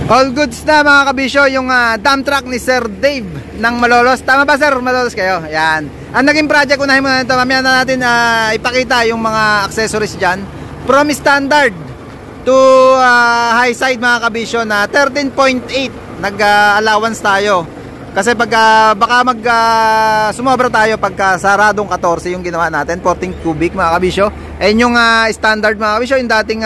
All goods na mga kabisyo yung dump truck ni Sir Dave ng Malolos. Tama ba sir? Malolos kayo? Ayan. Ang naging project, unahin muna ito. Mamaya na natin ipakita yung mga accessories dyan. From standard to high side mga kabisyo na 13.8 nag-allowance tayo. Kasi pag baka sumobra tayo pagka saradong 14 yung ginawa natin, 14 cubic mga kabisyo. Ayun yung standard mga kabisyo, yung dating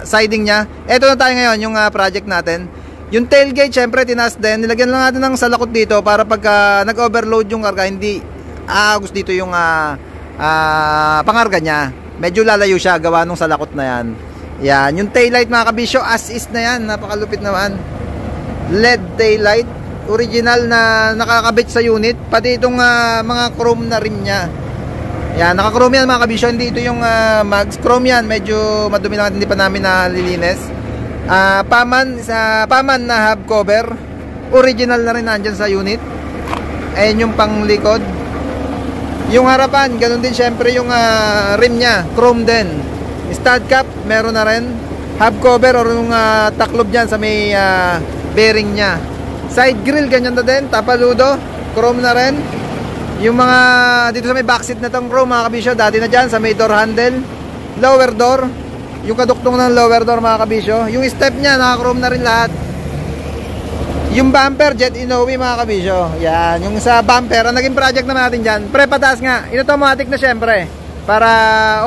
siding nya. Ito na tayo ngayon, yung project natin. Yung tailgate syempre tinaas din. Nilagyan lang natin ng salakot dito para pag nag-overload yung karga, hindi aagos dito yung pangarga nya. Medyo lalayo siya gawa nung salakot na yan. Yan, yung taillight mga kabisyo, as is na yan. Napakalupit naman. LED taillight. Original na nakakabit sa unit. Pati itong mga chrome na rim nya. Yan, naka-chrome yan mga kabisyo. Hindi ito yung mags. Chrome yan, medyo madumi lang, hindi pa namin nalilinis. Paman na hub cover. Original na rin nandyan sa unit. Ayan yung panglikod. Yung harapan, ganun din syempre yung rim nya, chrome din. Stud cap, meron na rin. Hub cover or yung taklob dyan sa may bearing nya. Side grill, ganyan na din. Tapaludo, chrome na rin. Yung mga dito sa may backseat na tong chrome mga kabisyo, dati na dyan sa may door handle. Lower door, yung kaduktong ng lower door mga kabisyo. Yung step nya, naka-chrome na rin lahat. Yung bumper, Jet Inoue mga kabisyo. Yan, yung sa bumper, ang naging project naman natin dyan, pre-pataas nga, in-automatic na syempre. Para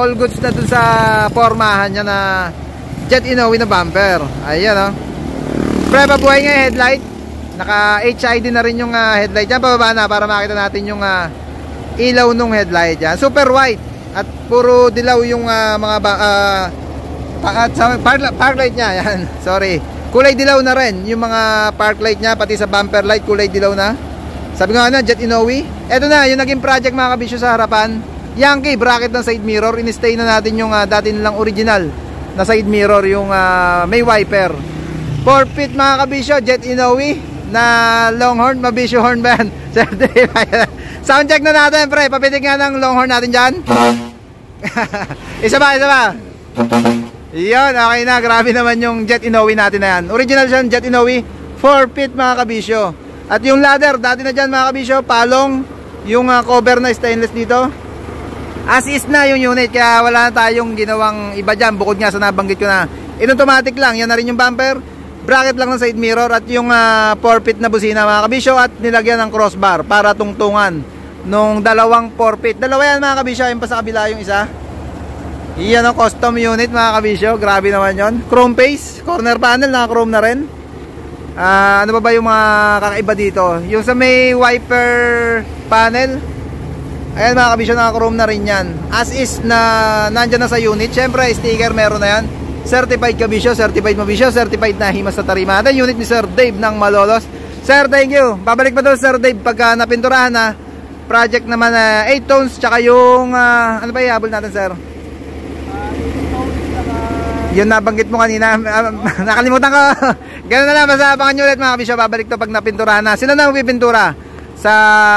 all goods na dun sa formahan nya na Jet Inoue na bumper. Ayan o. Pre-pabuhay nga headlight. Naka HID na rin yung headlight dyan. Pababa na para makita natin yung ilaw nung headlight dyan. Super white. At puro dilaw yung mga park light nya. Yan. Sorry. Kulay dilaw na rin yung mga park light nya. Pati sa bumper light kulay dilaw na. Sabi nga na Jet Inoue. Eto na yung naging project mga kabisyo sa harapan. Yankee bracket ng side mirror. In-stay na natin yung dati nilang original na side mirror. Yung may wiper. 4 feet mga kabisyo. Jet Inoue na longhorn, mabisyo horn ba yan? Sound check na natin pre, papitig nga ng longhorn natin dyan. Isa ba? Yun, okay na, grabe naman yung Jet Inoue natin na yan. Original siya, Jet Inoue, 4 feet mga kabisyo. At yung ladder, dati na dyan mga kabisyo, palong, yung cover na stainless dito. As is na yung unit, kaya wala na tayong ginawang iba dyan, bukod nga sa nabanggit ko na. In-automatic lang, yan na rin yung bumper. Bracket lang ng side mirror at yung 4 feet na busina mga kabisyo at nilagyan ng crossbar para tungtungan nung dalawang 4 feet. Dalawa yan mga kabisyo, yung pa sa kabila yung isa. Iyan ang custom unit mga kabisyo, grabe naman yon. Chrome face, corner panel naka chrome na rin. Ano ba yung mga kakaiba dito? Yung sa may wiper panel, ayan mga kabisyo, naka chrome na rin yan. As is na nandyan na sa unit. Syempre sticker meron na yan. Certified kabisyo, certified mabisyo, certified na himas sa tarima. Ito unit ni Sir Dave ng Malolos. Sir, thank you. Babalik pa doon Sir Dave pagka napinturahan na. Project naman 8 tones, tsaka yung ano ba ihabol natin sir? Yun nabanggit mo kanina. Nakalimutan ko. Ganun na lang, basta abangan nyo ulit mga kabisyo. Babalik to pag napinturahan na. Sila na magpipintura sa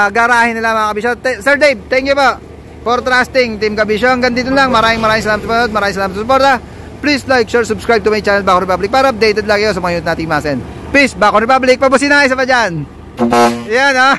garahe nila mga kabisyo. Sir Dave, thank you po for trusting Team Kabisyo. Hanggang dito lang. Maraming salamat sa panonood. Maraming salamat sa suporta. Please like, share, subscribe to my channel Bacon Republic para updated lagi ako sa mga unit nating masen. Peace, Bacon Republic. Pabusin na isa pa dyan. Yan ha.